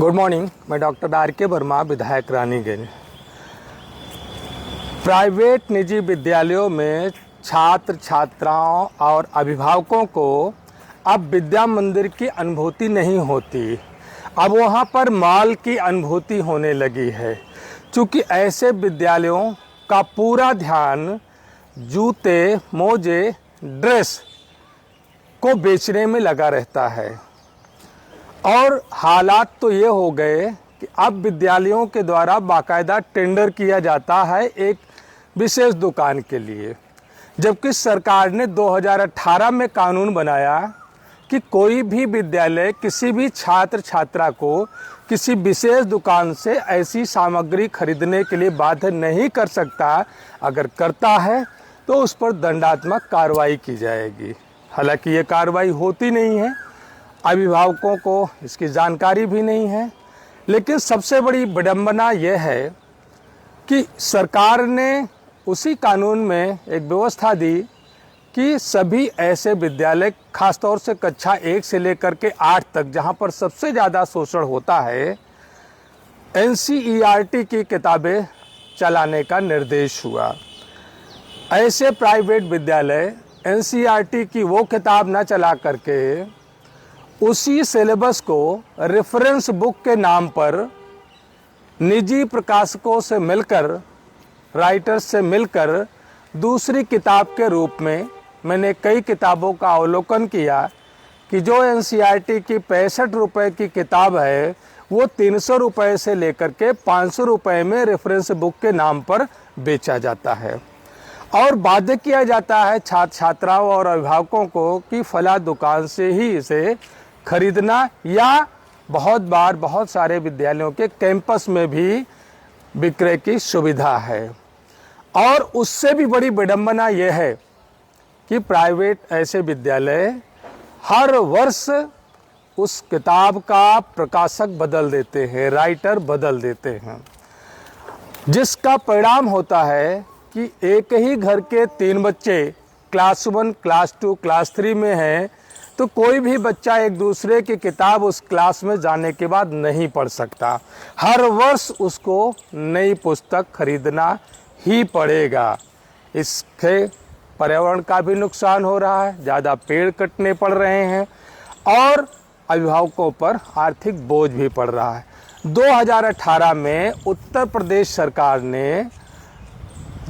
Good morning. मैं doctor R K. Verma, विधायक Raniganj. Private निजी विद्यालयों में छात्र छात्राओं और अभिभावकों को अब विद्या मंदिर की अनुभूति नहीं होती, अब वहाँ पर मॉल की अनुभूति होने लगी है। क्योंकि ऐसे विद्यालयों का पूरा ध्यान जूते, मोजे, ड्रेस को बेचने में लगा रहता है। और हालात तो ये हो गए कि अब विद्यालयों के द्वारा बाकायदा टेंडर किया जाता है एक विशेष दुकान के लिए, जबकि सरकार ने 2018 में कानून बनाया कि कोई भी विद्यालय किसी भी छात्र छात्रा को किसी विशेष दुकान से ऐसी सामग्री खरीदने के लिए बाध्य नहीं कर सकता। अगर करता है तो उस पर दंडात्मक कार्रवाई की जाएगी। हालांकि ये कार्रवाई होती नहीं है, अभिभावकों को इसकी जानकारी भी नहीं है। लेकिन सबसे बड़ी विडंबना यह है कि सरकार ने उसी कानून में एक व्यवस्था दी कि सभी ऐसे विद्यालय, खासतौर से कक्षा 1 से लेकर के 8 तक, जहां पर सबसे ज़्यादा शोषण होता है, NCERT की किताबें चलाने का निर्देश हुआ। ऐसे प्राइवेट विद्यालय NCERT की वो किताब न चला करके उसी सिलेबस को रेफरेंस बुक के नाम पर निजी प्रकाशकों से मिलकर, राइटर्स से मिलकर दूसरी किताब के रूप में, मैंने कई किताबों का अवलोकन किया कि जो NCERT की 65 रुपये की किताब है वो 300 रुपये से लेकर के 500 रुपये में रेफरेंस बुक के नाम पर बेचा जाता है। और बाध्य किया जाता है छात्र छात्राओं और अभिभावकों को कि फला दुकान से ही इसे खरीदना, या बहुत बार बहुत सारे विद्यालयों के कैंपस में भी विक्रय की सुविधा है। और उससे भी बड़ी विडंबना यह है कि प्राइवेट ऐसे विद्यालय हर वर्ष उस किताब का प्रकाशक बदल देते हैं, राइटर बदल देते हैं, जिसका परिणाम होता है कि एक ही घर के 3 बच्चे क्लास 1, क्लास 2, क्लास 3 में हैं, तो कोई भी बच्चा एक दूसरे की किताब उस क्लास में जाने के बाद नहीं पढ़ सकता। हर वर्ष उसको नई पुस्तक खरीदना ही पड़ेगा। इससे पर्यावरण का भी नुकसान हो रहा है, ज़्यादा पेड़ कटने पड़ रहे हैं और अभिभावकों पर आर्थिक बोझ भी पड़ रहा है। 2018 में उत्तर प्रदेश सरकार ने